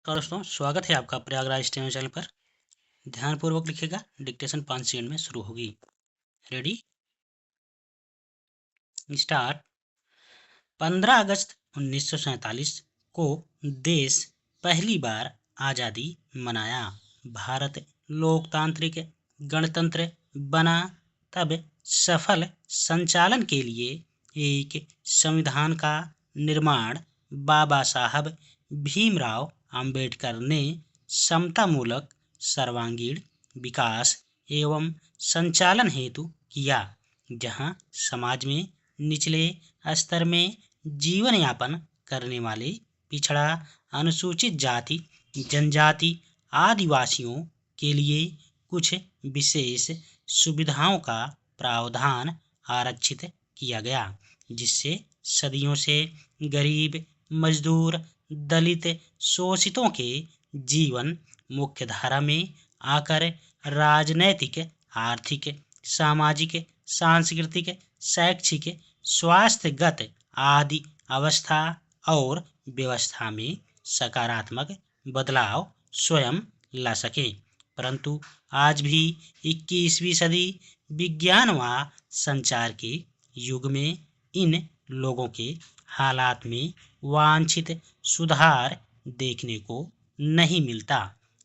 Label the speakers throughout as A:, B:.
A: तो दोस्तों स्वागत है आपका प्रयागराज स्टेम चैनल पर। ध्यानपूर्वक लिखिएगा, डिक्टेशन 5 सेकंड में शुरू होगी। Ready, start. 15 अगस्त 1947 को देश पहली बार आज़ादी मनाया। भारत लोकतांत्रिक गणतंत्र बना तब सफल संचालन के लिए एक संविधान का निर्माण बाबा साहब भीमराव अंबेडकर ने समतामूलक सर्वांगीण विकास एवं संचालन हेतु किया, जहां समाज में निचले स्तर में जीवन यापन करने वाले पिछड़ा, अनुसूचित जाति, जनजाति, आदिवासियों के लिए कुछ विशेष सुविधाओं का प्रावधान आरक्षित किया गया, जिससे सदियों से गरीब, मजदूर, दलित, शोषितों के जीवन मुख्यधारा में आकर राजनैतिक, आर्थिक, सामाजिक, सांस्कृतिक, शैक्षिक, स्वास्थ्यगत आदि अवस्था और व्यवस्था में सकारात्मक बदलाव स्वयं ला सके। परंतु आज भी 21वीं सदी विज्ञान व संचार के युग में इन लोगों के हालात में वांछित सुधार देखने को नहीं मिलता।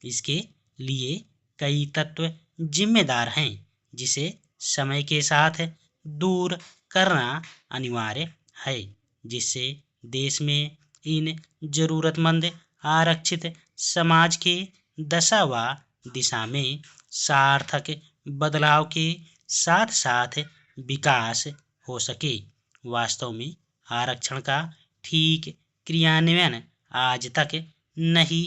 A: इसके लिए कई तत्व जिम्मेदार हैं, जिसे समय के साथ दूर करना अनिवार्य है, जिससे देश में इन जरूरतमंद आरक्षित समाज के दशा व दिशा में सार्थक बदलाव के साथ साथ विकास हो सके। वास्तव में आरक्षण का ठीक क्रियान्वयन आज तक नहीं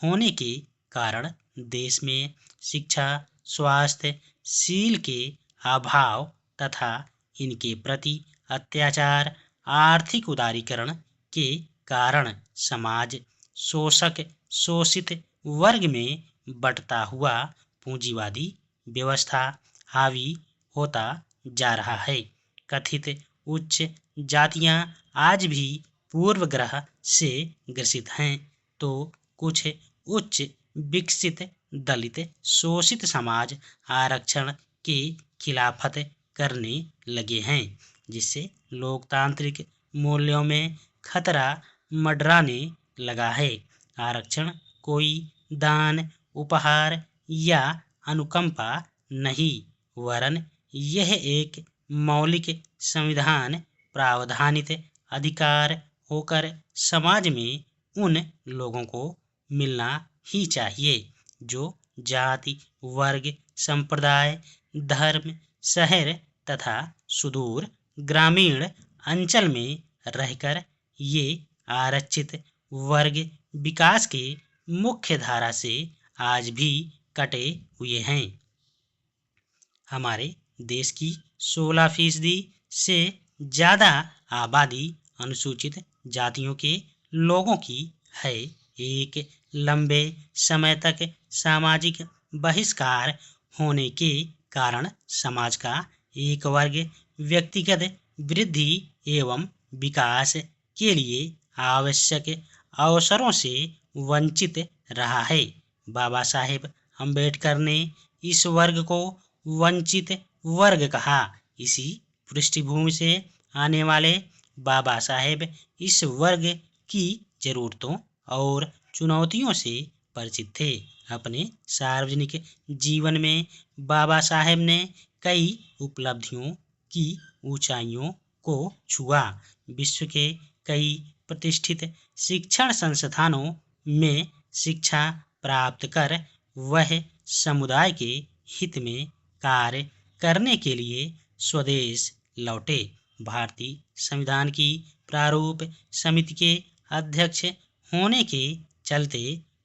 A: होने के कारण देश में शिक्षा, स्वास्थ्य, शील के अभाव तथा इनके प्रति अत्याचार, आर्थिक उदारीकरण के कारण समाज शोषक शोषित वर्ग में बंटता हुआ पूंजीवादी व्यवस्था हावी होता जा रहा है। कथित उच्च जातियां आज भी पूर्वग्रह से ग्रसित हैं, तो कुछ उच्च विकसित दलित शोषित समाज आरक्षण के खिलाफत करने लगे हैं, जिससे लोकतांत्रिक मूल्यों में खतरा मंडराने लगा है। आरक्षण कोई दान, उपहार या अनुकंपा नहीं, वरन यह एक मौलिक संविधान प्रावधानित अधिकार होकर समाज में उन लोगों को मिलना ही चाहिए जो जाति, वर्ग, संप्रदाय, धर्म, शहर तथा सुदूर ग्रामीण अंचल में रहकर ये आरक्षित वर्ग विकास के मुख्य धारा से आज भी कटे हुए हैं। हमारे देश की 16% से ज़्यादा आबादी अनुसूचित जातियों के लोगों की है। एक लंबे समय तक सामाजिक बहिष्कार होने के कारण समाज का एक वर्ग व्यक्तिगत वृद्धि एवं विकास के लिए आवश्यक अवसरों से वंचित रहा है। बाबा साहेब अंबेडकर ने इस वर्ग को वंचित वर्ग कहा। इसी पृष्ठभूमि से आने वाले बाबा साहेब इस वर्ग की जरूरतों और चुनौतियों से परिचित थे। अपने सार्वजनिक जीवन में बाबा साहेब ने कई उपलब्धियों की ऊंचाइयों को छुआ। विश्व के कई प्रतिष्ठित शिक्षण संस्थानों में शिक्षा प्राप्त कर वह समुदाय के हित में कार्य करने के लिए स्वदेश लौटे। भारतीय संविधान की प्रारूप समिति के अध्यक्ष होने के चलते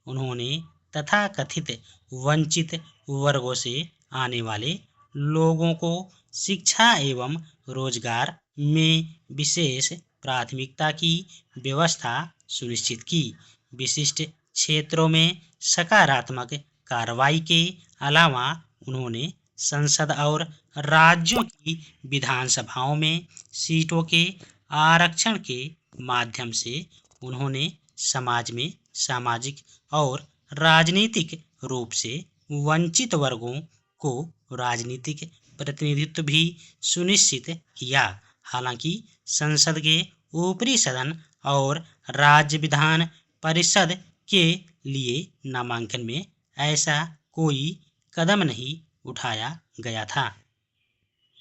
A: उन्होंने तथाकथित वंचित वर्गों से आने वाले लोगों को शिक्षा एवं रोजगार में विशेष प्राथमिकता की व्यवस्था सुनिश्चित की। विशिष्ट क्षेत्रों में सकारात्मक कार्रवाई के अलावा उन्होंने संसद और राज्यों की विधानसभाओं में सीटों के आरक्षण के माध्यम से उन्होंने समाज में सामाजिक और राजनीतिक रूप से वंचित वर्गों को राजनीतिक प्रतिनिधित्व भी सुनिश्चित किया। हालांकि संसद के ऊपरी सदन और राज्य विधान परिषद के लिए नामांकन में ऐसा कोई कदम नहीं उठाया गया था।